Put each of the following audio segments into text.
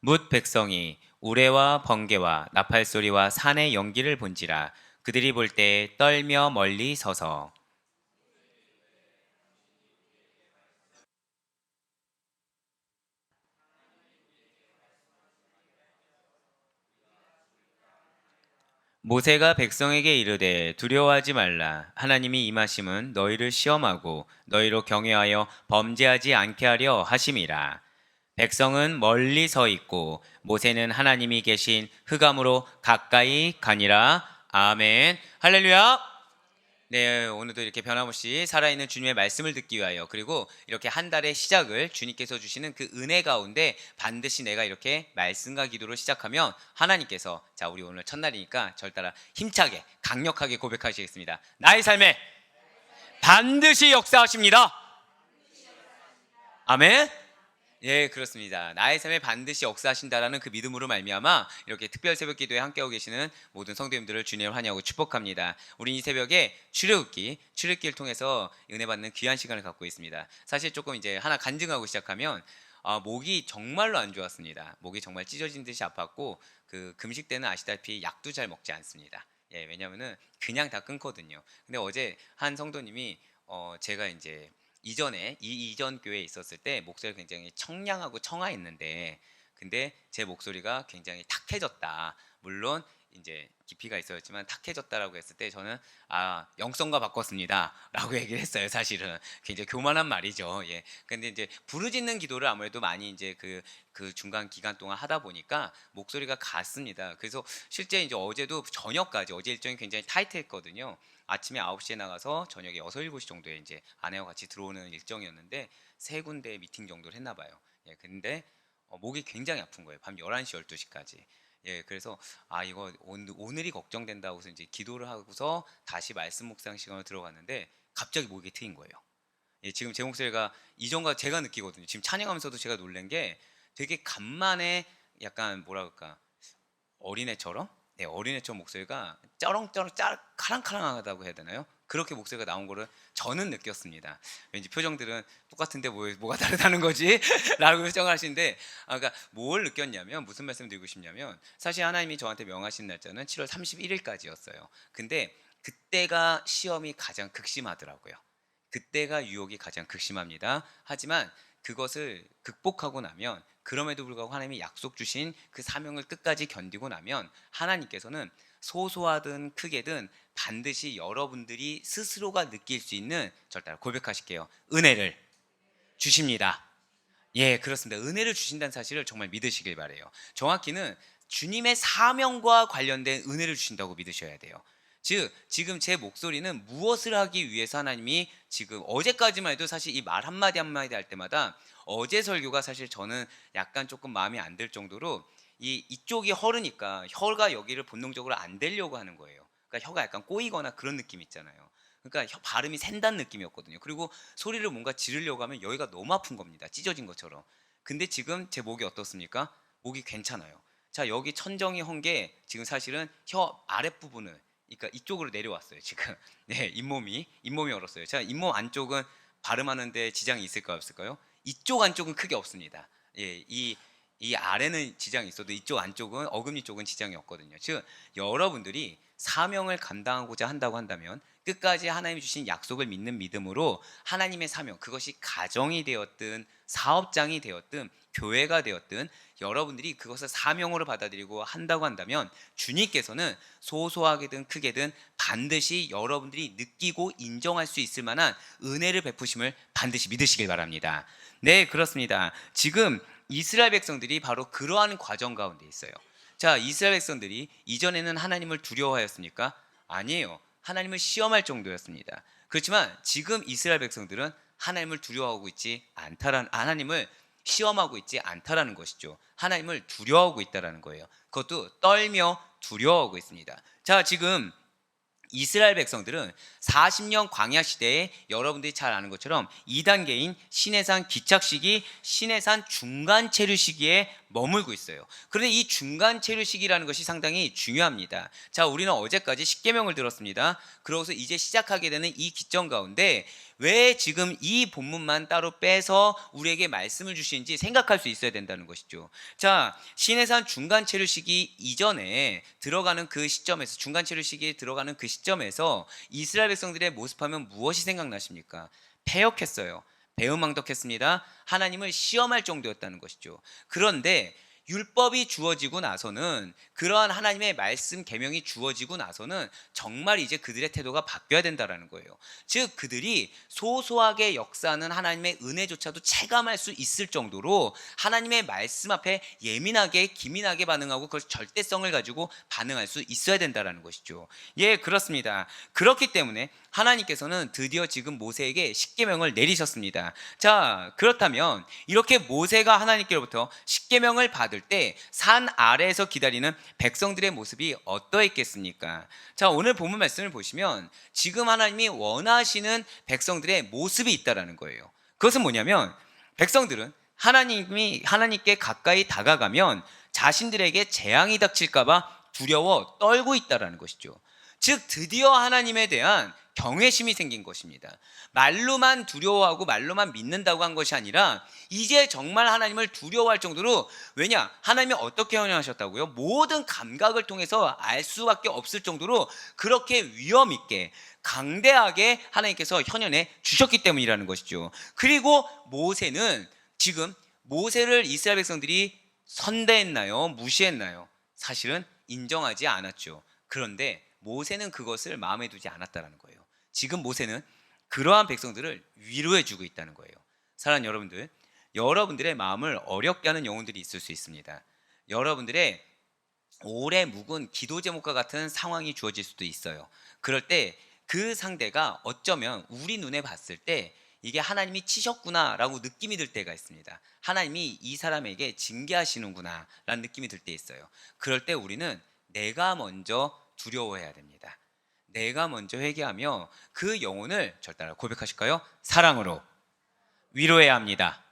뭇 백성이 우레와 번개와 나팔 소리와 산의 연기를 본지라. 그들이 볼 때 떨며 멀리 서서. 모세가 백성에게 이르되 두려워하지 말라. 하나님이 임하심은 너희를 시험하고 너희로 경외하여 범죄하지 않게 하려 하심이라. 백성은 멀리 서 있고 모세는 하나님이 계신 흑암으로 가까이 가니라. 아멘. 할렐루야. 네, 오늘도 이렇게 변함없이 살아있는 주님의 말씀을 듣기 위하여, 그리고 이렇게 한 달의 시작을 주님께서 주시는 그 은혜 가운데 반드시 내가 이렇게 말씀과 기도로 시작하면 하나님께서, 자, 우리 오늘 첫날이니까 절 따라 힘차게 강력하게 고백하시겠습니다. 나의 삶에 반드시 역사하십니다. 아멘. 예, 그렇습니다. 나의 삶에 반드시 역사하신다라는 그 믿음으로 말미암아 이렇게 특별 새벽 기도에 함께하고 계시는 모든 성도님들을 주님을 환영하고 축복합니다. 우리 이 새벽에 출애굽기를 통해서 은혜 받는 귀한 시간을 갖고 있습니다. 사실 조금 이제 하나 간증하고 시작하면, 목이 정말로 안 좋았습니다. 목이 정말 찢어진 듯이 아팠고, 그 금식 때는 아시다시피 약도 잘 먹지 않습니다. 예, 왜냐면은 그냥 다 끊거든요. 근데 어제 한 성도님이, 제가 이제 이전에 이전 교회에 있었을 때 목소리가 굉장히 청량하고 청아했는데, 근데 제 목소리가 굉장히 탁해졌다. 물론 이제 깊이가 있었지만 탁해졌다라고 했을 때 저는 영성과 바꿨습니다라고 얘기를 했어요. 사실은 굉장히 교만한 말이죠. 예. 근데 이제 부르짖는 기도를 아무래도 많이 이제 그 중간 기간 동안 하다 보니까 목소리가 갔습니다. 그래서 실제 이제 어제도 저녁까지, 어제 일정이 굉장히 타이트했거든요. 아침에 9시에 나가서 저녁에 6, 7시 정도에 이제 아내와 같이 들어오는 일정이었는데 세 군데 미팅 정도를 했나 봐요. 예, 근데 목이 굉장히 아픈 거예요. 밤 11시, 12시까지. 예, 그래서 이거 오늘이 걱정된다고 해서 이제 기도를 하고서 다시 말씀 묵상 시간으로 들어갔는데 갑자기 목이 트인 거예요. 예, 지금 제 목소리가 이전과 제가 느끼거든요. 지금 찬양하면서도 제가 놀란 게 되게 간만에 약간 뭐라 그럴까, 어린애처럼, 네, 어린애처럼 목소리가 쩌렁쩌렁 카랑카랑하다고 해야 되나요? 그렇게 목소리가 나온 거를 저는 느꼈습니다. 왠지 표정들은 똑같은데 뭐가 다르다는 거지? 라고 표정하시는데, 그러니까 뭘 느꼈냐면, 무슨 말씀 드리고 싶냐면, 사실 하나님이 저한테 명하신 날짜는 7월 31일까지였어요. 근데 그때가 시험이 가장 극심하더라고요. 그때가 유혹이 가장 극심합니다. 하지만 그것을 극복하고 나면, 그럼에도 불구하고 하나님이 약속 주신 그 사명을 끝까지 견디고 나면 하나님께서는 소소하든 크게든 반드시 여러분들이 스스로가 느낄 수 있는, 절대 고백하실게요, 은혜를 주십니다. 예, 그렇습니다. 은혜를 주신다는 사실을 정말 믿으시길 바래요. 정확히는 주님의 사명과 관련된 은혜를 주신다고 믿으셔야 돼요. 즉, 지금 제 목소리는 무엇을 하기 위해서 하나님이, 지금 어제까지만 해도 사실 이 말 한마디 한마디 할 때마다, 어제 설교가 사실 저는 약간 조금 마음에 안 들 정도로 이쪽이 허르니까 혀가 여기를 본능적으로 안 대려고 하는 거예요. 그러니까 혀가 약간 꼬이거나 그런 느낌 있잖아요. 그러니까 발음이 샌다는 느낌이었거든요. 그리고 소리를 뭔가 지르려고 하면 여기가 너무 아픈 겁니다. 찢어진 것처럼. 근데 지금 제 목이 어떻습니까? 목이 괜찮아요. 자, 여기 천정이 헌 게 지금 사실은 혀 아랫부분을, 그러니까 이쪽으로 내려왔어요. 지금. 네, 잇몸이 얼었어요. 자, 잇몸 안쪽은 발음하는데 지장이 있을까요, 없을까요? 이쪽 안쪽은 크게 없습니다. 예, 이 아래는 지장이 있어도 이쪽 안쪽은, 어금니 쪽은 지장이 없거든요. 즉, 여러분들이 사명을 감당하고자 한다고 한다면 끝까지 하나님이 주신 약속을 믿는 믿음으로 하나님의 사명, 그것이 가정이 되었든 사업장이 되었든 교회가 되었든 여러분들이 그것을 사명으로 받아들이고 한다고 한다면 주님께서는 소소하게든 크게든 반드시 여러분들이 느끼고 인정할 수 있을 만한 은혜를 베푸심을 반드시 믿으시길 바랍니다. 네, 그렇습니다. 지금 이스라엘 백성들이 바로 그러한 과정 가운데 있어요. 자, 이스라엘 백성들이 이전에는 하나님을 두려워하였습니까? 아니에요. 하나님을 시험할 정도였습니다. 그렇지만 지금 이스라엘 백성들은 하나님을 두려워하고 있지 않다라는, 하나님을 시험하고 있지 않다라는 것이죠. 하나님을 두려워하고 있다라는 거예요. 그것도 떨며 두려워하고 있습니다. 자, 지금 이스라엘 백성들은 40년 광야 시대에 여러분들이 잘 아는 것처럼 2단계인 시내산 기착 시기, 시내산 중간 체류 시기에 머물고 있어요. 그런데 이 중간 체류 시기라는 것이 상당히 중요합니다. 자, 우리는 어제까지 십계명을 들었습니다. 그러고서 이제 시작하게 되는 이 기점 가운데 왜 지금 이 본문만 따로 빼서 우리에게 말씀을 주시는지 생각할 수 있어야 된다는 것이죠. 자, 시내산 중간 체류 시기 이전에 들어가는 그 시점에서, 중간 체류 시기에 들어가는 그 시점에서 이스라엘 백성들의 모습하면 무엇이 생각나십니까? 패역했어요. 배은망덕했습니다. 하나님을 시험할 정도였다는 것이죠. 그런데 율법이 주어지고 나서는, 그러한 하나님의 말씀 계명이 주어지고 나서는 정말 이제 그들의 태도가 바뀌어야 된다라는 거예요. 즉 그들이 소소하게 역사하는 하나님의 은혜조차도 체감할 수 있을 정도로 하나님의 말씀 앞에 예민하게 기민하게 반응하고 그걸 절대성을 가지고 반응할 수 있어야 된다라는 것이죠. 예, 그렇습니다. 그렇기 때문에 하나님께서는 드디어 지금 모세에게 십계명을 내리셨습니다. 자, 그렇다면 이렇게 모세가 하나님께로부터 십계명을 받을 때 산 아래에서 기다리는 백성들의 모습이 어떠했겠습니까? 자, 오늘 본문 말씀을 보시면 지금 하나님이 원하시는 백성들의 모습이 있다라는 거예요. 그것은 뭐냐면, 백성들은 하나님께 가까이 다가가면 자신들에게 재앙이 닥칠까봐 두려워 떨고 있다라는 것이죠. 즉 드디어 하나님에 대한 경외심이 생긴 것입니다. 말로만 두려워하고 말로만 믿는다고 한 것이 아니라 이제 정말 하나님을 두려워할 정도로, 왜냐? 하나님이 어떻게 현현하셨다고요? 모든 감각을 통해서 알 수밖에 없을 정도로 그렇게 위험 있게 강대하게 하나님께서 현현해 주셨기 때문이라는 것이죠. 그리고 모세는 지금, 모세를 이스라엘 백성들이 선대했나요? 무시했나요? 사실은 인정하지 않았죠. 그런데 모세는 그것을 마음에 두지 않았다는 거예요. 지금 모세는 그러한 백성들을 위로해 주고 있다는 거예요. 사랑하는 여러분들, 여러분들의 마음을 어렵게 하는 영혼들이 있을 수 있습니다. 여러분들의 오래 묵은 기도 제목과 같은 상황이 주어질 수도 있어요. 그럴 때 그 상대가 어쩌면 우리 눈에 봤을 때 이게 하나님이 치셨구나 라고 느낌이 들 때가 있습니다. 하나님이 이 사람에게 징계하시는구나 라는 느낌이 들 때 있어요. 그럴 때 우리는 내가 먼저 두려워해야 됩니다. 내가 먼저 회개하며 그 영혼을, 절 따라 고백하실까요? 사랑으로 위로해야 합니다.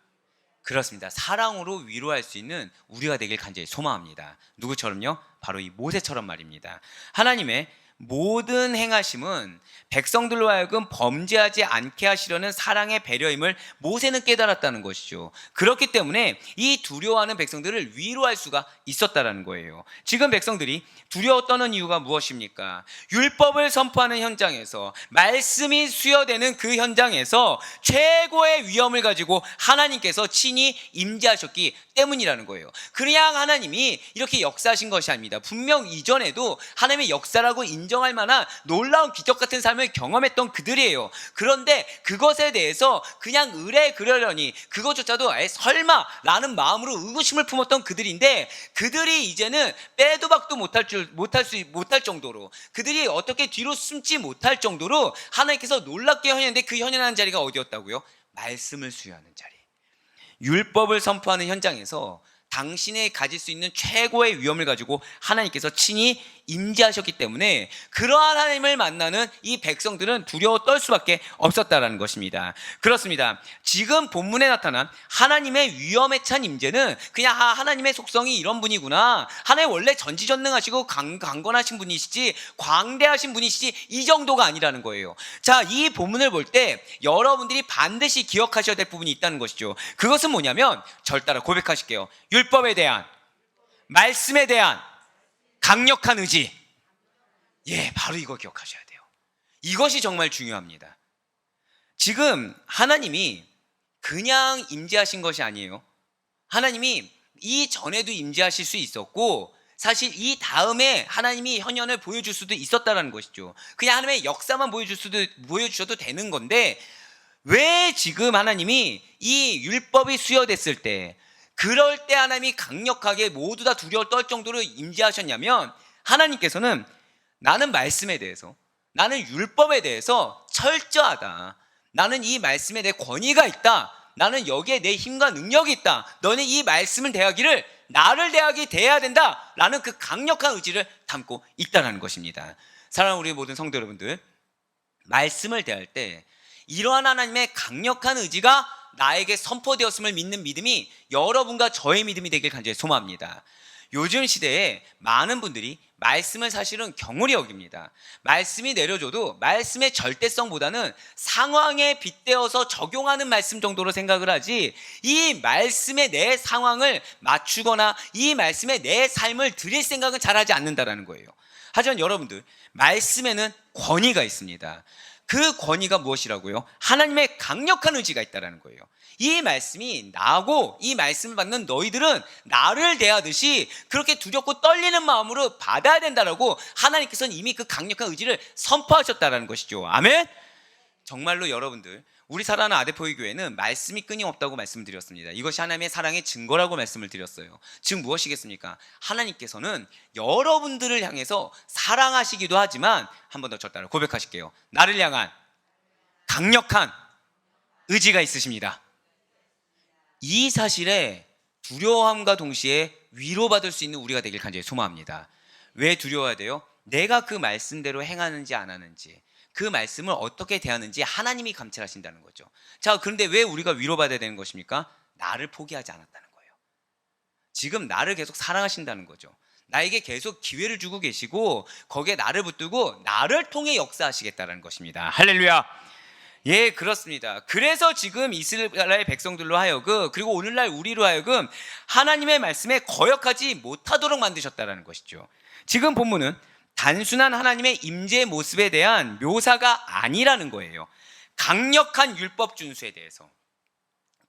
그렇습니다. 사랑으로 위로할 수 있는 우리가 되길 간절히 소망합니다. 누구처럼요? 바로 이 모세처럼 말입니다. 하나님의 모든 행하심은 백성들로 하여금 범죄하지 않게 하시려는 사랑의 배려임을 모세는 깨달았다는 것이죠. 그렇기 때문에 이 두려워하는 백성들을 위로할 수가 있었다는 거예요. 지금 백성들이 두려워 떠는 이유가 무엇입니까? 율법을 선포하는 현장에서, 말씀이 수여되는 그 현장에서 최고의 위험을 가지고 하나님께서 친히 임재하셨기 때문이라는 거예요. 그냥 하나님이 이렇게 역사하신 것이 아닙니다. 분명 이전에도 하나님의 역사라고 인정할 만한 놀라운 기적 같은 삶을 경험했던 그들이에요. 그런데 그것에 대해서 그냥 의뢰 그러려니, 그것조차도 설마 라는 마음으로 의구심을 품었던 그들인데, 그들이 이제는 빼도 박도 못할 정도로, 그들이 어떻게 뒤로 숨지 못할 정도로 하나님께서 놀랍게 현현했는데, 그 현현하는 자리가 어디였다고요? 말씀을 수여하는 자리, 율법을 선포하는 현장에서 당신이 가질 수 있는 최고의 위험을 가지고 하나님께서 친히 임재하셨기 때문에 그러한 하나님을 만나는 이 백성들은 두려워 떨 수밖에 없었다라는 것입니다. 그렇습니다. 지금 본문에 나타난 하나님의 위험에 찬 임재는 그냥 하나님의 속성이 이런 분이구나, 하나님 원래 전지전능하시고 강건하신 분이시지, 광대하신 분이시지, 이 정도가 아니라는 거예요. 자, 이 본문을 볼 때 여러분들이 반드시 기억하셔야 될 부분이 있다는 것이죠. 그것은 뭐냐면, 절 따라 고백하실게요. 율법에 대한, 말씀에 대한 강력한 의지. 예, 바로 이거 기억하셔야 돼요. 이것이 정말 중요합니다. 지금 하나님이 그냥 임재하신 것이 아니에요. 하나님이 이전에도 임재하실 수 있었고, 사실 이 다음에 하나님이 현현을 보여줄 수도 있었다는 것이죠. 그냥 하나님의 역사만 보여주셔도 되는 건데, 왜 지금 하나님이 이 율법이 수여됐을 때, 그럴 때 하나님이 강력하게 모두 다 두려워 떨 정도로 임재하셨냐면, 하나님께서는 나는 말씀에 대해서, 나는 율법에 대해서 철저하다, 나는 이 말씀에 대해 권위가 있다, 나는 여기에 내 힘과 능력이 있다, 너는 이 말씀을 대하기를 나를 대해야 된다 라는 그 강력한 의지를 담고 있다는 것입니다. 사랑하는 우리 모든 성도 여러분들, 말씀을 대할 때 이러한 하나님의 강력한 의지가 나에게 선포되었음을 믿는 믿음이 여러분과 저의 믿음이 되길 간절히 소망합니다. 요즘 시대에 많은 분들이 말씀을 사실은 경홀히 여깁니다. 말씀이 내려줘도 말씀의 절대성보다는 상황에 빗대어서 적용하는 말씀 정도로 생각을 하지, 이 말씀에 내 상황을 맞추거나 이 말씀에 내 삶을 드릴 생각은 잘하지 않는다라는 거예요. 하지만 여러분들, 말씀에는 권위가 있습니다. 그 권위가 무엇이라고요? 하나님의 강력한 의지가 있다는 거예요. 이 말씀이 나고 이 말씀을 받는 너희들은 나를 대하듯이 그렇게 두렵고 떨리는 마음으로 받아야 된다라고 하나님께서는 이미 그 강력한 의지를 선포하셨다는 것이죠. 아멘? 정말로 여러분들, 우리 사랑하는 아데포이 교회는 말씀이 끊임없다고 말씀드렸습니다. 이것이 하나님의 사랑의 증거라고 말씀을 드렸어요. 즉 무엇이겠습니까? 하나님께서는 여러분들을 향해서 사랑하시기도 하지만, 한 번 더 저 따라 고백하실게요. 나를 향한 강력한 의지가 있으십니다. 이 사실에 두려움과 동시에 위로받을 수 있는 우리가 되길 간절히 소망합니다. 왜 두려워야 돼요? 내가 그 말씀대로 행하는지 안 하는지, 그 말씀을 어떻게 대하는지 하나님이 감찰하신다는 거죠. 자, 그런데 왜 우리가 위로받아야 되는 것입니까? 나를 포기하지 않았다는 거예요. 지금 나를 계속 사랑하신다는 거죠. 나에게 계속 기회를 주고 계시고 거기에 나를 붙들고 나를 통해 역사하시겠다는 것입니다. 할렐루야. 예, 그렇습니다. 그래서 지금 이스라엘 백성들로 하여금, 그리고 오늘날 우리로 하여금 하나님의 말씀에 거역하지 못하도록 만드셨다는 것이죠. 지금 본문은 단순한 하나님의 임재 모습에 대한 묘사가 아니라는 거예요. 강력한 율법 준수에 대해서,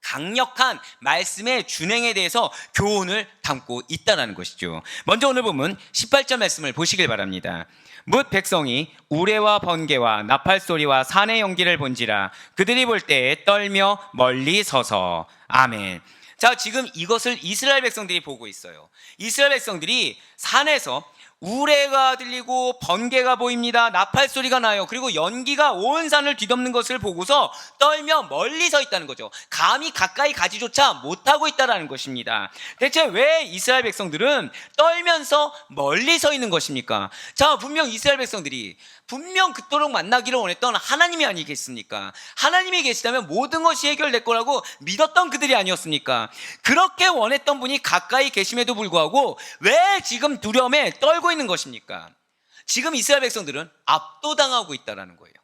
강력한 말씀의 준행에 대해서 교훈을 담고 있다는 것이죠. 먼저 오늘 본문 18절 말씀을 보시길 바랍니다. 뭇 백성이 우레와 번개와 나팔 소리와 산의 연기를 본지라 그들이 볼 때에 떨며 멀리 서서. 아멘. 자, 지금 이것을 이스라엘 백성들이 보고 있어요. 이스라엘 백성들이 산에서 우레가 들리고 번개가 보입니다. 나팔 소리가 나요. 그리고 연기가 온 산을 뒤덮는 것을 보고서 떨며 멀리 서 있다는 거죠. 감히 가까이 가지조차 못하고 있다는 것입니다. 대체 왜 이스라엘 백성들은 떨면서 멀리 서 있는 것입니까? 자, 분명 이스라엘 백성들이 분명 그토록 만나기를 원했던 하나님이 아니겠습니까? 하나님이 계시다면 모든 것이 해결될 거라고 믿었던 그들이 아니었습니까? 그렇게 원했던 분이 가까이 계심에도 불구하고 왜 지금 두려움에 떨고 있는 것입니까? 지금 이스라엘 백성들은 압도당하고 있다는 거예요.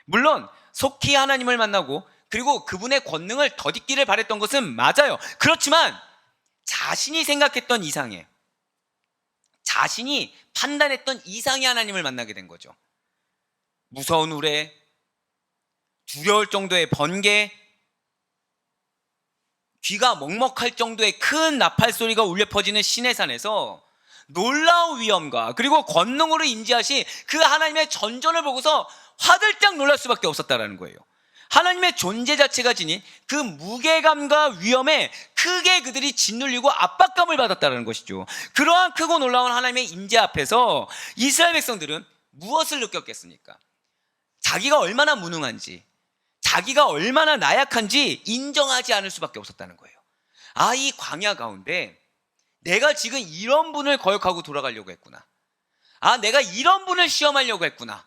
물론 속히 하나님을 만나고 그리고 그분의 권능을 덧입기를 바랬던 것은 맞아요. 그렇지만 자신이 생각했던 이상의, 자신이 판단했던 이상의 하나님을 만나게 된 거죠. 무서운 우레, 두려울 정도의 번개, 귀가 먹먹할 정도의 큰 나팔 소리가 울려 퍼지는 시내산에서 놀라운 위엄과 그리고 권능으로 임재하신 그 하나님의 전전을 보고서 화들짝 놀랄 수밖에 없었다는 거예요. 하나님의 존재 자체가 지닌 그 무게감과 위엄에 크게 그들이 짓눌리고 압박감을 받았다는 것이죠. 그러한 크고 놀라운 하나님의 임재 앞에서 이스라엘 백성들은 무엇을 느꼈겠습니까? 자기가 얼마나 무능한지, 자기가 얼마나 나약한지 인정하지 않을 수밖에 없었다는 거예요. 아, 이 광야 가운데 내가 지금 이런 분을 거역하고 돌아가려고 했구나. 아, 내가 이런 분을 시험하려고 했구나.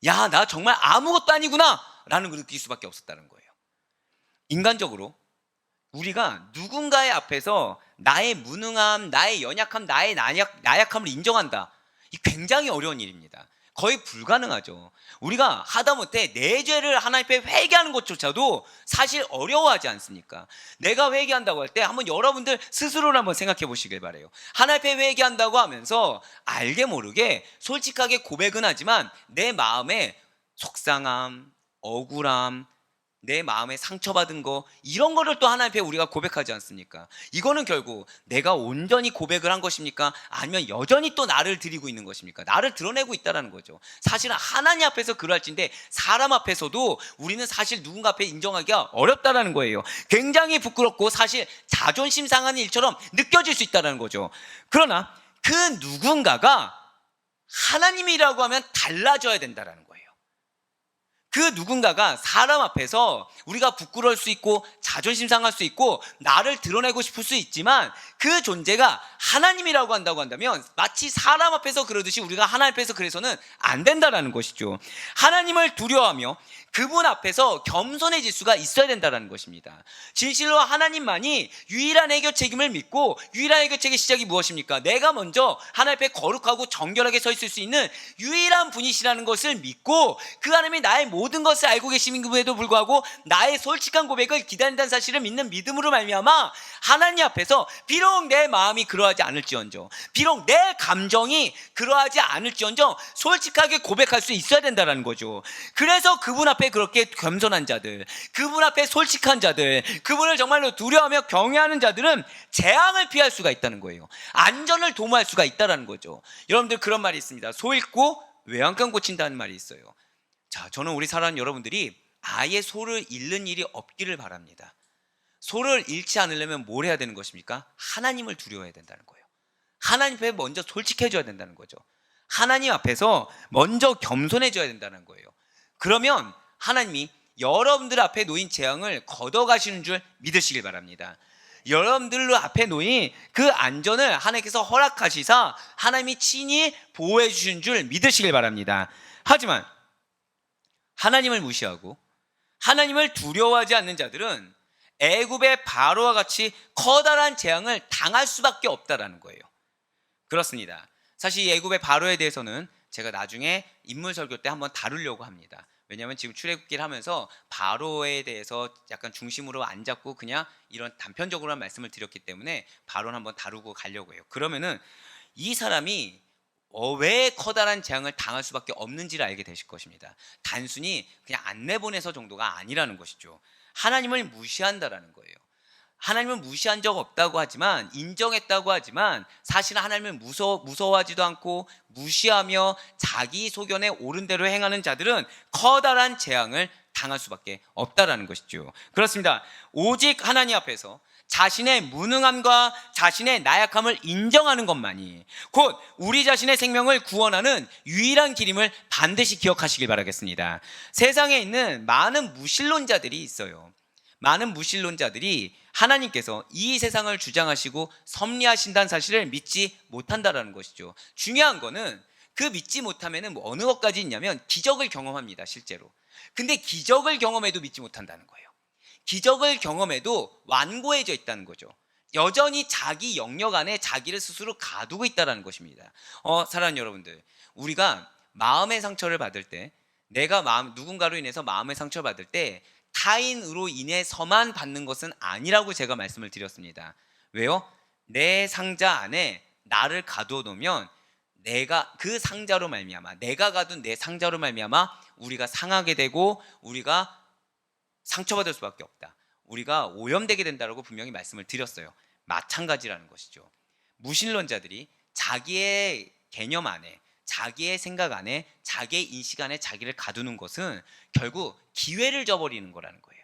야, 나 정말 아무것도 아니구나 라는 걸 느낄 수밖에 없었다는 거예요. 인간적으로 우리가 누군가의 앞에서 나의 무능함, 나의 연약함, 나의 나약함을 인정한다, 이 굉장히 어려운 일입니다. 거의 불가능하죠. 우리가 하다못해 내 죄를 하나님 앞에 회개하는 것조차도 사실 어려워하지 않습니까? 내가 회개한다고 할 때 한번 여러분들 스스로를 한번 생각해 보시길 바래요. 하나님 앞에 회개한다고 하면서 알게 모르게 솔직하게 고백은 하지만 내 마음에 속상함, 억울함, 내 마음에 상처받은 거, 이런 거를 또 하나님 앞에 우리가 고백하지 않습니까? 이거는 결국 내가 온전히 고백을 한 것입니까? 아니면 여전히 또 나를 드리고 있는 것입니까? 나를 드러내고 있다는 거죠. 사실은 하나님 앞에서 그럴진데 사람 앞에서도 우리는 사실 누군가 앞에 인정하기가 어렵다는 거예요. 굉장히 부끄럽고 사실 자존심 상하는 일처럼 느껴질 수 있다는 거죠. 그러나 그 누군가가 하나님이라고 하면 달라져야 된다는 거예요. 그 누군가가 사람 앞에서 우리가 부끄러울 수 있고 자존심 상할 수 있고 나를 드러내고 싶을 수 있지만 그 존재가 하나님이라고 한다고 한다면 마치 사람 앞에서 그러듯이 우리가 하나님 앞에서 그래서는 안 된다라는 것이죠. 하나님을 두려워하며 그분 앞에서 겸손해질 수가 있어야 된다는 것입니다. 진실로 하나님만이 유일한 해결책임을 믿고, 유일한 해결책의 시작이 무엇입니까? 내가 먼저 하나님 앞에 거룩하고 정결하게 서 있을 수 있는 유일한 분이시라는 것을 믿고, 그 하나님이 나의 모든 것을 알고 계심에도 불구하고 나의 솔직한 고백을 기다린다는 사실을 믿는 믿음으로 말미암아 하나님 앞에서 비록 내 마음이 그러하지 않을지언정, 비록 내 감정이 그러하지 않을지언정 솔직하게 고백할 수 있어야 된다는 거죠. 그래서 그분 앞에 그렇게 겸손한 자들, 그분 앞에 솔직한 자들, 그분을 정말로 두려워하며 경외하는 자들은 재앙을 피할 수가 있다는 거예요. 안전을 도모할 수가 있다는 거죠. 여러분들, 그런 말이 있습니다. 소 잃고 외양간 고친다는 말이 있어요. 자, 저는 우리 사랑하는 여러분들이 아예 소를 잃는 일이 없기를 바랍니다. 소를 잃지 않으려면 뭘 해야 되는 것입니까? 하나님을 두려워해야 된다는 거예요. 하나님 앞에 먼저 솔직해져야 된다는 거죠. 하나님 앞에서 먼저 겸손해져야 된다는 거예요. 그러면 하나님이 여러분들 앞에 놓인 재앙을 걷어가시는 줄 믿으시길 바랍니다. 여러분들 앞에 놓인 그 안전을 하나님께서 허락하시사 하나님이 친히 보호해 주시는 줄 믿으시길 바랍니다. 하지만 하나님을 무시하고 하나님을 두려워하지 않는 자들은 애굽의 바로와 같이 커다란 재앙을 당할 수밖에 없다라는 거예요. 그렇습니다. 사실 이 애굽의 바로에 대해서는 제가 나중에 인물 설교 때 한번 다루려고 합니다. 왜냐하면 지금 출애굽기를 하면서 바로에 대해서 약간 중심으로 안 잡고 그냥 이런 단편적으로만 말씀을 드렸기 때문에 바로는 한번 다루고 가려고 해요. 그러면은 이 사람이 왜 커다란 재앙을 당할 수밖에 없는지를 알게 되실 것입니다. 단순히 그냥 안 내보내서 정도가 아니라는 것이죠. 하나님을 무시한다라는 거예요. 하나님을 무시한 적 없다고 하지만, 인정했다고 하지만 사실은 하나님을 무서워하지도 않고 무시하며 자기 소견에 옳은 대로 행하는 자들은 커다란 재앙을 당할 수밖에 없다라는 것이죠. 그렇습니다. 오직 하나님 앞에서 자신의 무능함과 자신의 나약함을 인정하는 것만이 곧 우리 자신의 생명을 구원하는 유일한 길임을 반드시 기억하시길 바라겠습니다. 세상에 있는 많은 무신론자들이 있어요. 많은 무신론자들이 하나님께서 이 세상을 주장하시고 섭리하신다는 사실을 믿지 못한다라는 것이죠. 중요한 거는 그 믿지 못하면은 어느 것까지 있냐면 기적을 경험합니다, 실제로. 근데 기적을 경험해도 믿지 못한다는 거예요. 기적을 경험해도 완고해져 있다는 거죠. 여전히 자기 영역 안에 자기를 스스로 가두고 있다는 것입니다. 사랑하는 여러분들, 우리가 마음의 상처를 받을 때, 내가 누군가로 인해서 마음의 상처를 받을 때 타인으로 인해서만 받는 것은 아니라고 제가 말씀을 드렸습니다. 왜요? 내 상자 안에 나를 가두어 놓으면 내가 그 상자로 말미암아, 내가 가둔 내 상자로 말미암아 우리가 상하게 되고 우리가 상처받을 수밖에 없다. 우리가 오염되게 된다고 분명히 말씀을 드렸어요. 마찬가지라는 것이죠. 무신론자들이 자기의 개념 안에, 자기의 생각 안에, 자기의 인식 안에 자기를 가두는 것은 결국 기회를 저버리는 거라는 거예요.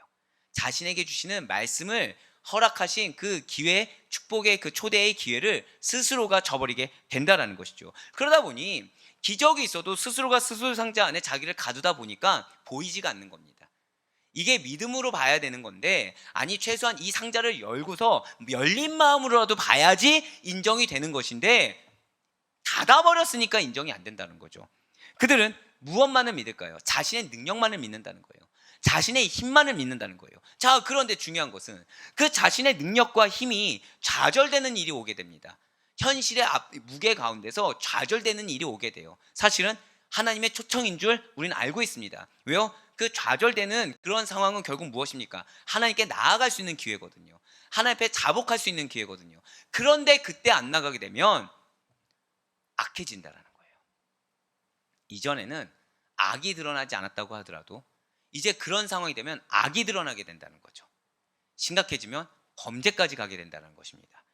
자신에게 주시는 말씀을 허락하신 그 기회, 축복의 그 초대의 기회를 스스로가 저버리게 된다는 것이죠. 그러다 보니 기적이 있어도 스스로가 스스로 상자 안에 자기를 가두다 보니까 보이지가 않는 겁니다. 이게 믿음으로 봐야 되는 건데, 아니 최소한 이 상자를 열고서 열린 마음으로라도 봐야지 인정이 되는 것인데 닫아버렸으니까 인정이 안 된다는 거죠. 그들은 무엇만을 믿을까요? 자신의 능력만을 믿는다는 거예요. 자신의 힘만을 믿는다는 거예요. 자, 그런데 중요한 것은 그 자신의 능력과 힘이 좌절되는 일이 오게 됩니다. 현실의 무게 가운데서 좌절되는 일이 오게 돼요. 사실은 하나님의 초청인 줄 우리는 알고 있습니다. 왜요? 그 좌절되는 그런 상황은 결국 무엇입니까? 하나님께 나아갈 수 있는 기회거든요. 하나님 앞에 자복할 수 있는 기회거든요. 그런데 그때 안 나가게 되면 악해진다는 거예요. 이전에는 악이 드러나지 않았다고 하더라도 이제 그런 상황이 되면 악이 드러나게 된다는 거죠. 심각해지면 범죄까지 가게 된다는 것입니다.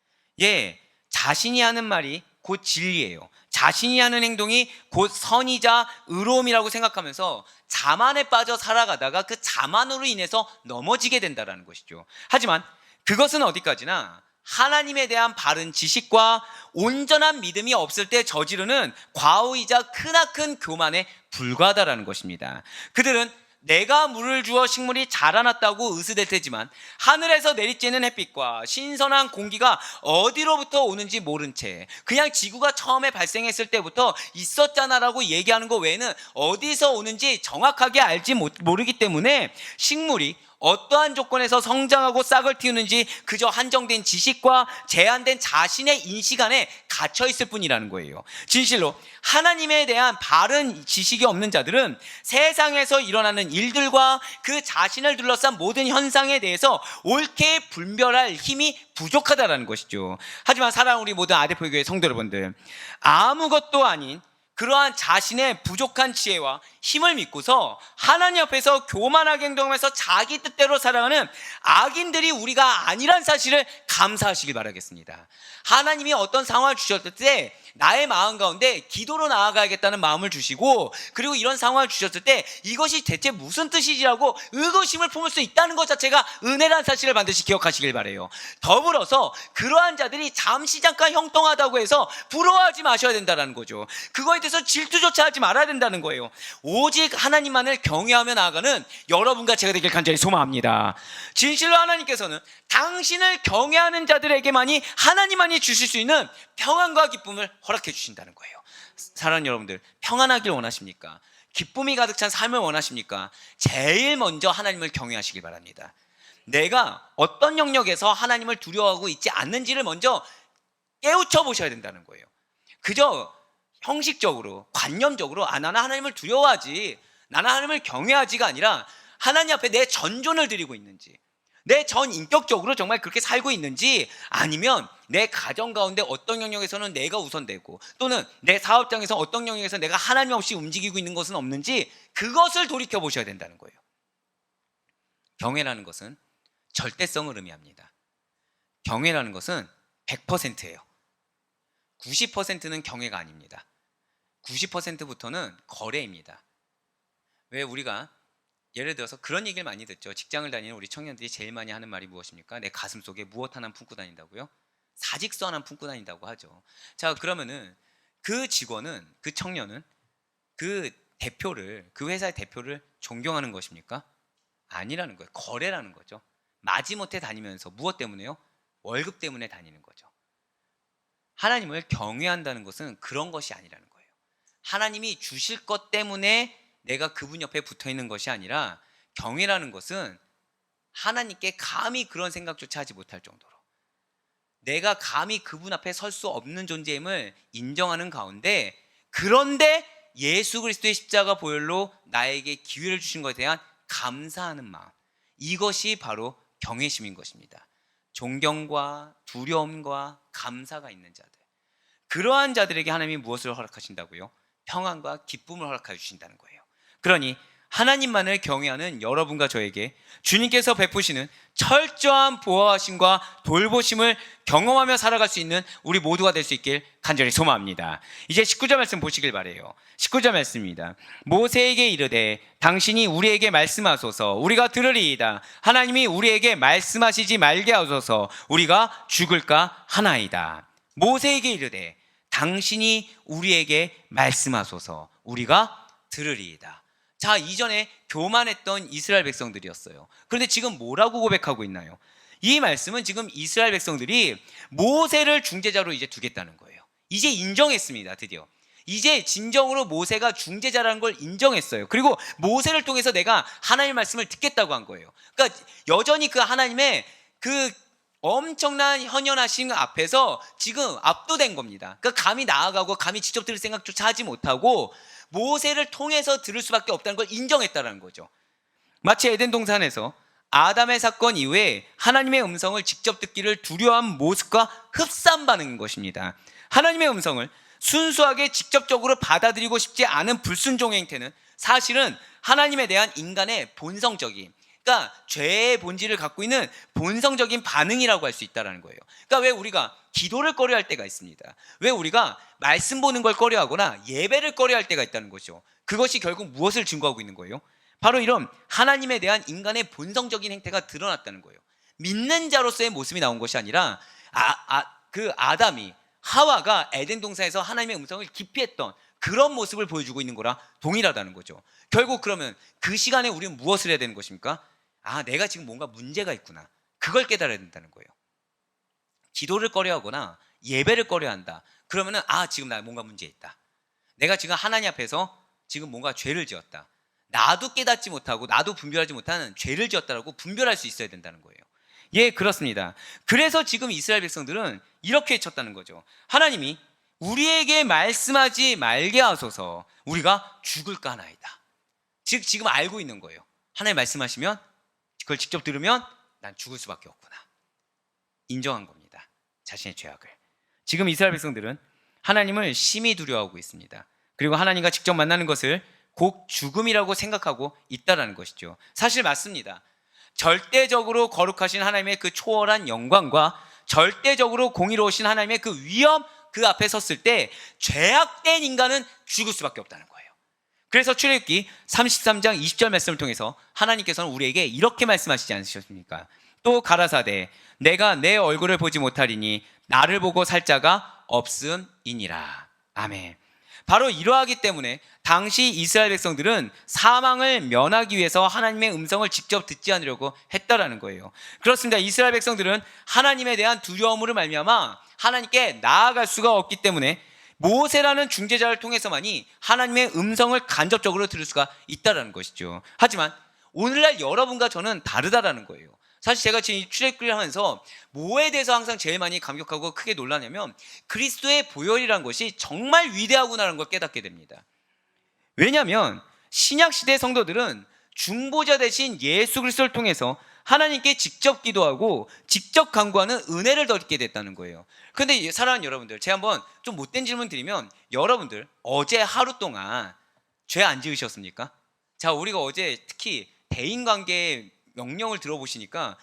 자신이 하는 말이 곧 진리예요. 자신이 하는 행동이 곧 선이자 의로움이라고 생각하면서 자만에 빠져 살아가다가 그 자만으로 인해서 넘어지게 된다는 것이죠. 하지만 그것은 어디까지나 하나님에 대한 바른 지식과 온전한 믿음이 없을 때 저지르는 과오이자 크나큰 교만에 불과하다라는 것입니다. 그들은 내가 물을 주어 식물이 자라났다고 의스될 테지만 하늘에서 내리쬐는 햇빛과 신선한 공기가 어디로부터 오는지 모른 채 그냥 지구가 처음에 발생했을 때부터 있었잖아라고 얘기하는 거 외에는 어디서 오는지 정확하게 알지 모르기 때문에 식물이 어떠한 조건에서 성장하고 싹을 틔우는지 그저 한정된 지식과 제한된 자신의 인식 안에 갇혀 있을 뿐이라는 거예요. 진실로 하나님에 대한 바른 지식이 없는 자들은 세상에서 일어나는 일들과 그 자신을 둘러싼 모든 현상에 대해서 옳게 분별할 힘이 부족하다는 것이죠. 하지만 사랑하는 우리 모든 아대표교회 성도 여러분들, 아무것도 아닌 그러한 자신의 부족한 지혜와 힘을 믿고서 하나님 앞에서 교만하게 행동하면서 자기 뜻대로 살아가는 악인들이 우리가 아니란 사실을 감사하시길 바라겠습니다. 하나님이 어떤 상황을 주셨을 때 나의 마음 가운데 기도로 나아가야겠다는 마음을 주시고, 그리고 이런 상황을 주셨을 때 이것이 대체 무슨 뜻이지라고 의구심을 품을 수 있다는 것 자체가 은혜라는 사실을 반드시 기억하시길 바라요. 더불어서 그러한 자들이 잠시 잠깐 형통하다고 해서 부러워하지 마셔야 된다는 거죠. 그거에 대해서 질투조차 하지 말아야 된다는 거예요. 오직 하나님만을 경외하며 나아가는 여러분과 제가 되길 간절히 소망합니다. 진실로 하나님께서는 당신을 경외하는 자들에게만이 하나님만이 주실 수 있는 평안과 기쁨을 허락해 주신다는 거예요. 사랑하는 여러분들, 평안하길 원하십니까? 기쁨이 가득 찬 삶을 원하십니까? 제일 먼저 하나님을 경외하시길 바랍니다. 내가 어떤 영역에서 하나님을 두려워하고 있지 않는지를 먼저 깨우쳐 보셔야 된다는 거예요. 그저 형식적으로, 관념적으로 나는 하나님을 두려워하지, 나는 하나님을 경외하지가 아니라 하나님 앞에 내 전존을 드리고 있는지, 내 전 인격적으로 정말 그렇게 살고 있는지, 아니면 내 가정 가운데 어떤 영역에서는 내가 우선되고 또는 내 사업장에서 어떤 영역에서 내가 하나님 없이 움직이고 있는 것은 없는지, 그것을 돌이켜 보셔야 된다는 거예요. 경외라는 것은 절대성을 의미합니다. 경외라는 것은 100%예요. 90%는 경외가 아닙니다. 90%부터는 거래입니다. 왜 우리가 예를 들어서 그런 얘기를 많이 듣죠. 직장을 다니는 우리 청년들이 제일 많이 하는 말이 무엇입니까? 내 가슴 속에 무엇 하나 품고 다닌다고요? 사직서 하나 품고 다닌다고 하죠. 자, 그러면은 그 직원은, 그 청년은 그 대표를, 그 회사의 대표를 존경하는 것입니까? 아니라는 거예요. 거래라는 거죠. 마지못해 다니면서 무엇 때문에요? 월급 때문에 다니는 거죠. 하나님을 경외한다는 것은 그런 것이 아니라는 거예요. 하나님이 주실 것 때문에 내가 그분 옆에 붙어 있는 것이 아니라, 경외라는 것은 하나님께 감히 그런 생각조차 하지 못할 정도로 내가 감히 그분 앞에 설 수 없는 존재임을 인정하는 가운데, 그런데 예수 그리스도의 십자가 보혈로 나에게 기회를 주신 것에 대한 감사하는 마음, 이것이 바로 경외심인 것입니다. 존경과 두려움과 감사가 있는 자들, 그러한 자들에게 하나님이 무엇을 허락하신다고요? 평안과 기쁨을 허락해 주신다는 거예요. 그러니 하나님만을 경외하는 여러분과 저에게 주님께서 베푸시는 철저한 보호하심과 돌보심을 경험하며 살아갈 수 있는 우리 모두가 될 수 있길 간절히 소망합니다. 이제 19절 말씀 보시길 바라요. 19절 말씀입니다. 모세에게 이르되 당신이 우리에게 말씀하소서 우리가 들으리이다. 하나님이 우리에게 말씀하시지 말게 하소서 우리가 죽을까 하나이다. 모세에게 이르되 당신이 우리에게 말씀하소서 우리가 들으리이다. 자, 이전에 교만했던 이스라엘 백성들이었어요. 그런데 지금 뭐라고 고백하고 있나요? 이 말씀은 지금 이스라엘 백성들이 모세를 중재자로 이제 두겠다는 거예요. 이제 인정했습니다. 드디어 이제 진정으로 모세가 중재자라는 걸 인정했어요. 그리고 모세를 통해서 내가 하나님의 말씀을 듣겠다고 한 거예요. 그러니까 여전히 그 하나님의 그 엄청난 현현하신 앞에서 지금 압도된 겁니다. 그러니까 감히 나아가고 감히 직접 들을 생각조차 하지 못하고 모세를 통해서 들을 수밖에 없다는 걸 인정했다는 거죠. 마치 에덴 동산에서 아담의 사건 이후에 하나님의 음성을 직접 듣기를 두려워한 모습과 흡사한 반응인 것입니다. 하나님의 음성을 순수하게 직접적으로 받아들이고 싶지 않은 불순종의 행태는 사실은 하나님에 대한 인간의 본성적인, 그러니까 죄의 본질을 갖고 있는 본성적인 반응이라고 할 수 있다는 거예요. 그러니까 왜 우리가 기도를 꺼려할 때가 있습니다. 왜 우리가 말씀 보는 걸 꺼려하거나 예배를 꺼려할 때가 있다는 거죠. 그것이 결국 무엇을 증거하고 있는 거예요? 바로 이런 하나님에 대한 인간의 본성적인 행태가 드러났다는 거예요. 믿는 자로서의 모습이 나온 것이 아니라 그 아담이, 하와가 에덴 동산에서 하나님의 음성을 기피했던 그런 모습을 보여주고 있는 거랑 동일하다는 거죠. 결국 그러면 그 시간에 우리는 무엇을 해야 되는 것입니까? 내가 지금 뭔가 문제가 있구나. 그걸 깨달아야 된다는 거예요. 기도를 꺼려하거나 예배를 꺼려한다. 그러면은 지금 나 뭔가 문제 있다. 내가 지금 하나님 앞에서 지금 뭔가 죄를 지었다. 나도 깨닫지 못하고 나도 분별하지 못하는 죄를 지었다라고 분별할 수 있어야 된다는 거예요. 예, 그렇습니다. 그래서 지금 이스라엘 백성들은 이렇게 외쳤다는 거죠. 하나님이 우리에게 말씀하지 말게 하소서. 우리가 죽을까 하나이다. 즉 지금 알고 있는 거예요. 하나님 말씀하시면 그걸 직접 들으면 난 죽을 수밖에 없구나. 인정한 겁니다. 자신의 죄악을. 지금 이스라엘 백성들은 하나님을 심히 두려워하고 있습니다. 그리고 하나님과 직접 만나는 것을 곧 죽음이라고 생각하고 있다는 것이죠. 사실 맞습니다. 절대적으로 거룩하신 하나님의 그 초월한 영광과 절대적으로 공의로우신 하나님의 그 위엄, 그 앞에 섰을 때 죄악된 인간은 죽을 수밖에 없다는 거예요. 그래서 출애굽기 33장 20절 말씀을 통해서 하나님께서는 우리에게 이렇게 말씀하시지 않으셨습니까? 또 가라사대 내가 내 얼굴을 보지 못하리니 나를 보고 살 자가 없음이니라. 아멘. 바로 이러하기 때문에 당시 이스라엘 백성들은 사망을 면하기 위해서 하나님의 음성을 직접 듣지 않으려고 했다라는 거예요. 그렇습니다. 이스라엘 백성들은 하나님에 대한 두려움으로 말미암아 하나님께 나아갈 수가 없기 때문에 모세라는 중재자를 통해서만이 하나님의 음성을 간접적으로 들을 수가 있다라는 것이죠. 하지만 오늘날 여러분과 저는 다르다라는 거예요. 사실 제가 지금 출애굽기를 하면서 뭐에 대해서 항상 제일 많이 감격하고 크게 놀라냐면 그리스도의 보혈이라는 것이 정말 위대하구나라는 걸 깨닫게 됩니다. 왜냐하면 신약시대 성도들은 중보자 대신 예수 그리스도를 통해서 하나님께 직접 기도하고 직접 간구하는 은혜를 얻게 됐다는 거예요. 그런데 사랑하는 여러분들, 제가 한번 좀 못된 질문 드리면 여러분들 어제 하루 동안 죄 안 지으셨습니까? 자, 우리가 어제 특히 대인관계 명령을 들어보시니까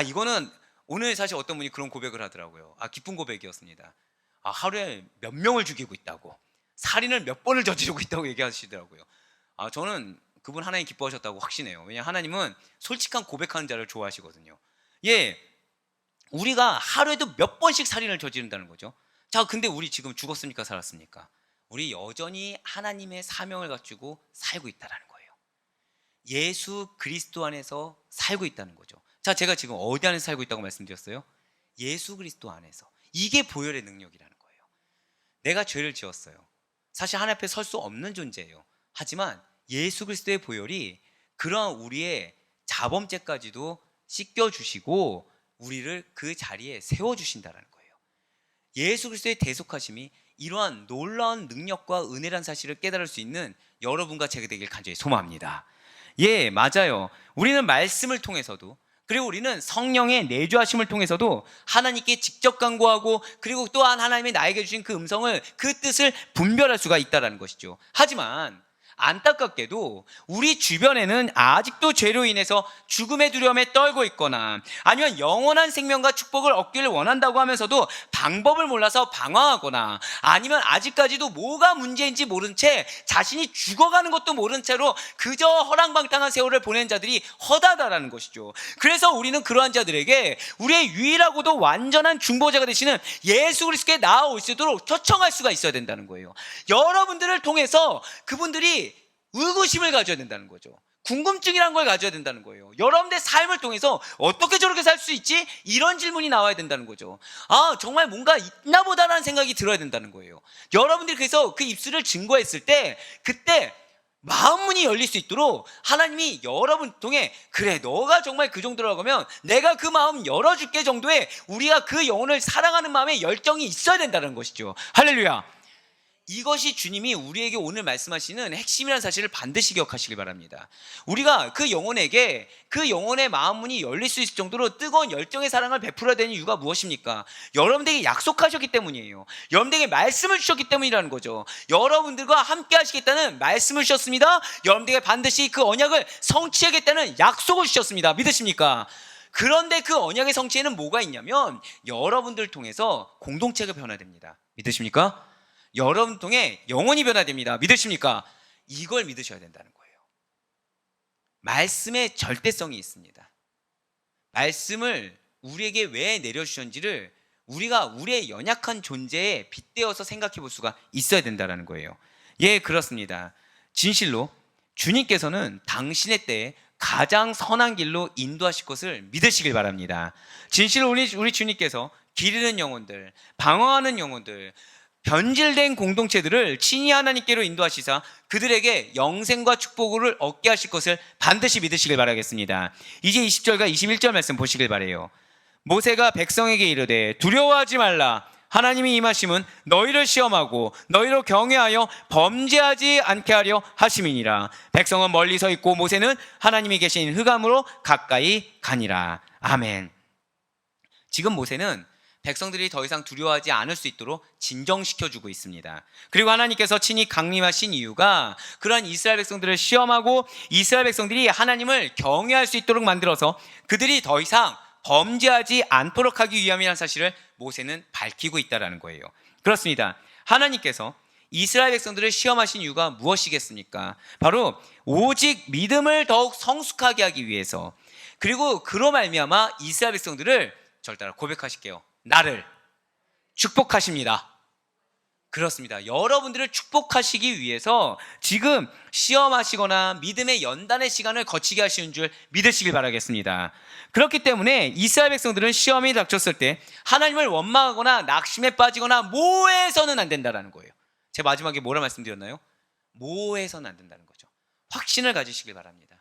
이거는 오늘 사실 어떤 분이 그런 고백을 하더라고요. 기쁜 고백이었습니다. 하루에 몇 명을 죽이고 있다고, 살인을 몇 번을 저지르고 있다고 얘기하시더라고요. 저는 그분 하나님 기뻐하셨다고 확신해요. 왜냐하면 하나님은 솔직한 고백하는 자를 좋아하시거든요. 예, 우리가 하루에도 몇 번씩 살인을 저지른다는 거죠. 자, 근데 우리 지금 죽었습니까? 살았습니까? 우리 여전히 하나님의 사명을 갖추고 살고 있다는 거예요. 예수 그리스도 안에서 살고 있다는 거죠. 자, 제가 지금 어디 안에서 살고 있다고 말씀드렸어요? 예수 그리스도 안에서. 이게 보혈의 능력이라는 거예요. 내가 죄를 지었어요. 사실 하나님 앞에 설 수 없는 존재예요. 하지만 예수 그리스도의 보혈이 그러한 우리의 자범죄까지도 씻겨주시고 우리를 그 자리에 세워주신다는 거예요. 예수 그리스도의 대속하심이 이러한 놀라운 능력과 은혜란 사실을 깨달을 수 있는 여러분과 제가 되길 간절히 소망합니다. 예, 맞아요. 우리는 말씀을 통해서도, 그리고 우리는 성령의 내주하심을 통해서도 하나님께 직접 간구하고, 그리고 또한 하나님이 나에게 주신 그 음성을, 그 뜻을 분별할 수가 있다는 것이죠. 하지만 안타깝게도 우리 주변에는 아직도 죄로 인해서 죽음의 두려움에 떨고 있거나 아니면 영원한 생명과 축복을 얻기를 원한다고 하면서도 방법을 몰라서 방황하거나 아니면 아직까지도 뭐가 문제인지 모른 채 자신이 죽어가는 것도 모른 채로 그저 허랑방탕한 세월을 보낸 자들이 허다하다라는 것이죠. 그래서 우리는 그러한 자들에게 우리의 유일하고도 완전한 중보자가 되시는 예수 그리스도께 나아올 수 있도록 초청할 수가 있어야 된다는 거예요. 여러분들을 통해서 그분들이 의구심을 가져야 된다는 거죠. 궁금증이란 걸 가져야 된다는 거예요. 여러분들의 삶을 통해서 어떻게 저렇게 살 수 있지? 이런 질문이 나와야 된다는 거죠. 정말 뭔가 있나 보다라는 생각이 들어야 된다는 거예요. 여러분들이 그래서 그 입술을 증거했을 때 그때 마음문이 열릴 수 있도록 하나님이 여러분 통해 그래 너가 정말 그 정도라고 하면 내가 그 마음 열어줄게 정도의 우리가 그 영혼을 사랑하는 마음의 열정이 있어야 된다는 것이죠. 할렐루야. 이것이 주님이 우리에게 오늘 말씀하시는 핵심이라는 사실을 반드시 기억하시길 바랍니다. 우리가 그 영혼에게 그 영혼의 마음문이 열릴 수 있을 정도로 뜨거운 열정의 사랑을 베풀어야 되는 이유가 무엇입니까? 여러분들에게 약속하셨기 때문이에요. 여러분들에게 말씀을 주셨기 때문이라는 거죠. 여러분들과 함께 하시겠다는 말씀을 주셨습니다. 여러분들에게 반드시 그 언약을 성취하겠다는 약속을 주셨습니다. 믿으십니까? 그런데 그 언약의 성취에는 뭐가 있냐면 여러분들 통해서 공동체가 변화됩니다. 믿으십니까? 여러분 통해 영혼이 변화됩니다. 믿으십니까? 이걸 믿으셔야 된다는 거예요. 말씀의 절대성이 있습니다. 말씀을 우리에게 왜 내려주셨는지를 우리가 우리의 연약한 존재에 빗대어서 생각해 볼 수가 있어야 된다는 거예요. 예, 그렇습니다. 진실로 주님께서는 당신의 때에 가장 선한 길로 인도하실 것을 믿으시길 바랍니다. 진실로 우리 주님께서 길 잃은 영혼들, 방황하는 영혼들, 변질된 공동체들을 친히 하나님께로 인도하시사 그들에게 영생과 축복을 얻게 하실 것을 반드시 믿으시길 바라겠습니다. 이제 20절과 21절 말씀 보시길 바라요. 모세가 백성에게 이르되 두려워하지 말라. 하나님이 임하심은 너희를 시험하고 너희로 경외하여 범죄하지 않게 하려 하심이니라. 백성은 멀리 서 있고 모세는 하나님이 계신 흑암으로 가까이 가니라. 아멘. 지금 모세는 백성들이 더 이상 두려워하지 않을 수 있도록 진정시켜주고 있습니다. 그리고 하나님께서 친히 강림하신 이유가 그러한 이스라엘 백성들을 시험하고 이스라엘 백성들이 하나님을 경외할 수 있도록 만들어서 그들이 더 이상 범죄하지 않도록 하기 위함이라는 사실을 모세는 밝히고 있다는 거예요. 그렇습니다. 하나님께서 이스라엘 백성들을 시험하신 이유가 무엇이겠습니까? 바로 오직 믿음을 더욱 성숙하게 하기 위해서, 그리고 그로 말미암아 이스라엘 백성들을 저를 따라 고백하실게요. 나를 축복하십니다. 그렇습니다. 여러분들을 축복하시기 위해서 지금 시험하시거나 믿음의 연단의 시간을 거치게 하시는 줄 믿으시길 바라겠습니다. 그렇기 때문에 이스라엘 백성들은 시험이 닥쳤을 때 하나님을 원망하거나 낙심에 빠지거나 모해서는 안 된다는 거예요. 제가 마지막에 뭐라 말씀드렸나요? 모해서는 안 된다는 거죠. 확신을 가지시길 바랍니다.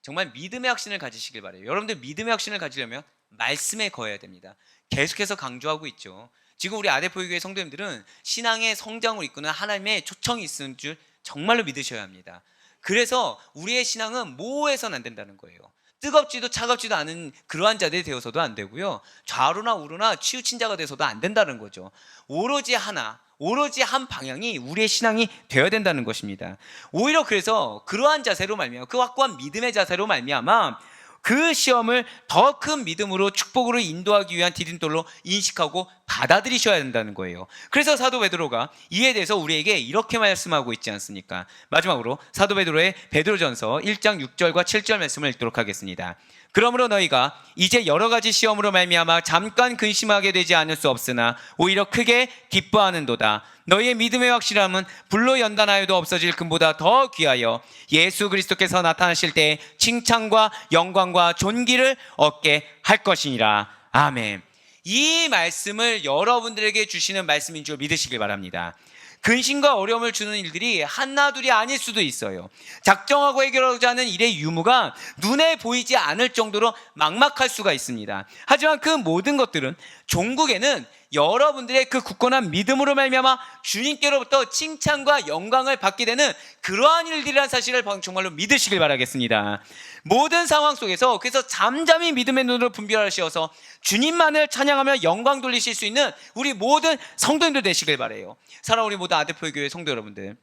정말 믿음의 확신을 가지시길 바라요. 여러분들 믿음의 확신을 가지려면 말씀에 거해야 됩니다. 계속해서 강조하고 있죠. 지금 우리 아대포유교회 성도님들은 신앙의 성장을 이끄는 하나님의 초청이 있는 줄 정말로 믿으셔야 합니다. 그래서 우리의 신앙은 모호해서는 안 된다는 거예요. 뜨겁지도 차갑지도 않은 그러한 자들이 되어서도 안 되고요, 좌로나 우로나 치우친 자가 되어서도 안 된다는 거죠. 오로지 하나, 오로지 한 방향이 우리의 신앙이 되어야 된다는 것입니다. 오히려 그래서 그러한 자세로 말미암아, 그 확고한 믿음의 자세로 말미암아 그 시험을 더 큰 믿음으로 축복으로 인도하기 위한 디딤돌로 인식하고 받아들이셔야 된다는 거예요. 그래서 사도 베드로가 이에 대해서 우리에게 이렇게 말씀하고 있지 않습니까? 마지막으로 사도 베드로의 베드로전서 1장 6절과 7절 말씀을 읽도록 하겠습니다. 그러므로 너희가 이제 여러 가지 시험으로 말미암아 잠깐 근심하게 되지 않을 수 없으나 오히려 크게 기뻐하는도다. 너희의 믿음의 확실함은 불로 연단하여도 없어질 금보다 더 귀하여 예수 그리스도께서 나타나실 때 칭찬과 영광과 존귀를 얻게 할 것이니라. 아멘. 이 말씀을 여러분들에게 주시는 말씀인 줄 믿으시길 바랍니다. 근심과 어려움을 주는 일들이 하나둘이 아닐 수도 있어요. 작정하고 해결하고자 하는 일의 유무가 눈에 보이지 않을 정도로 막막할 수가 있습니다. 하지만 그 모든 것들은 종국에는 여러분들의 그 굳건한 믿음으로 말미암아 주님께로부터 칭찬과 영광을 받게 되는 그러한 일들이라는 사실을 정말로 믿으시길 바라겠습니다. 모든 상황 속에서 그래서 잠잠히 믿음의 눈으로 분별하셔서 주님만을 찬양하며 영광 돌리실 수 있는 우리 모든 성도님들 되시길 바라요. 사랑하는 우리 모든 아대포교회 성도 여러분들,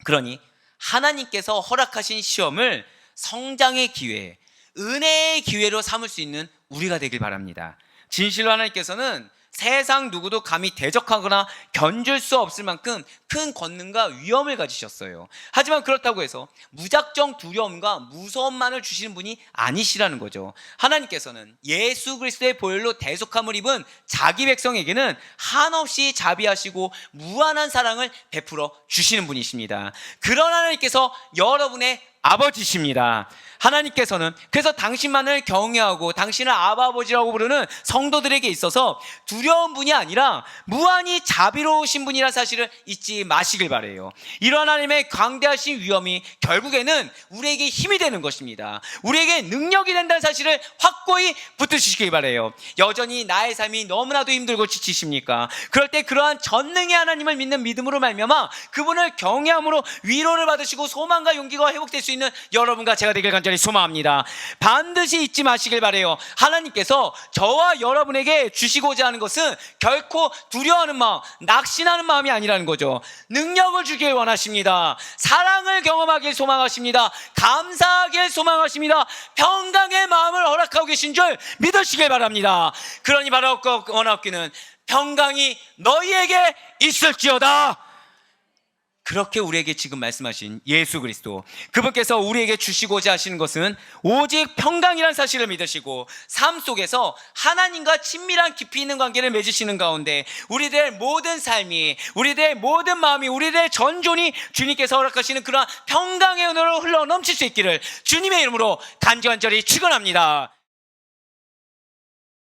그러니 하나님께서 허락하신 시험을 성장의 기회, 은혜의 기회로 삼을 수 있는 우리가 되길 바랍니다. 진실로 하나님께서는 세상 누구도 감히 대적하거나 견줄 수 없을 만큼 큰 권능과 위엄을 가지셨어요. 하지만 그렇다고 해서 무작정 두려움과 무서움만을 주시는 분이 아니시라는 거죠. 하나님께서는 예수 그리스도의 보혈로 대속함을 입은 자기 백성에게는 한없이 자비하시고 무한한 사랑을 베풀어 주시는 분이십니다. 그런 하나님께서 여러분의 아버지십니다. 하나님께서는 그래서 당신만을 경외하고 당신을 아버지라고 부르는 성도들에게 있어서 두려운 분이 아니라 무한히 자비로우신 분이라는 사실을 잊지 마시길 바라요. 이러한 하나님의 광대하신 위엄이 결국에는 우리에게 힘이 되는 것입니다. 우리에게 능력이 된다는 사실을 확고히 붙드시길 바라요. 여전히 나의 삶이 너무나도 힘들고 지치십니까? 그럴 때 그러한 전능의 하나님을 믿는 믿음으로 말미암아 그분을 경외함으로 위로를 받으시고 소망과 용기가 회복될 수 있는 여러분과 제가 되길 간절히 소망합니다. 반드시 잊지 마시길 바라요. 하나님께서 저와 여러분에게 주시고자 하는 것은 결코 두려워하는 마음, 낙심하는 마음이 아니라는 거죠. 능력을 주길 원하십니다. 사랑을 경험하길 소망하십니다. 감사하길 소망하십니다. 평강의 마음을 허락하고 계신 줄 믿으시길 바랍니다. 그러니 바로 원하옵기는 평강이 너희에게 있을지어다. 그렇게 우리에게 지금 말씀하신 예수 그리스도, 그분께서 우리에게 주시고자 하시는 것은 오직 평강이라는 사실을 믿으시고 삶 속에서 하나님과 친밀한 깊이 있는 관계를 맺으시는 가운데 우리들의 모든 삶이, 우리들의 모든 마음이, 우리들의 전존이 주님께서 허락하시는 그러한 평강의 은혜로 흘러 넘칠 수 있기를 주님의 이름으로 간절히 축원합니다.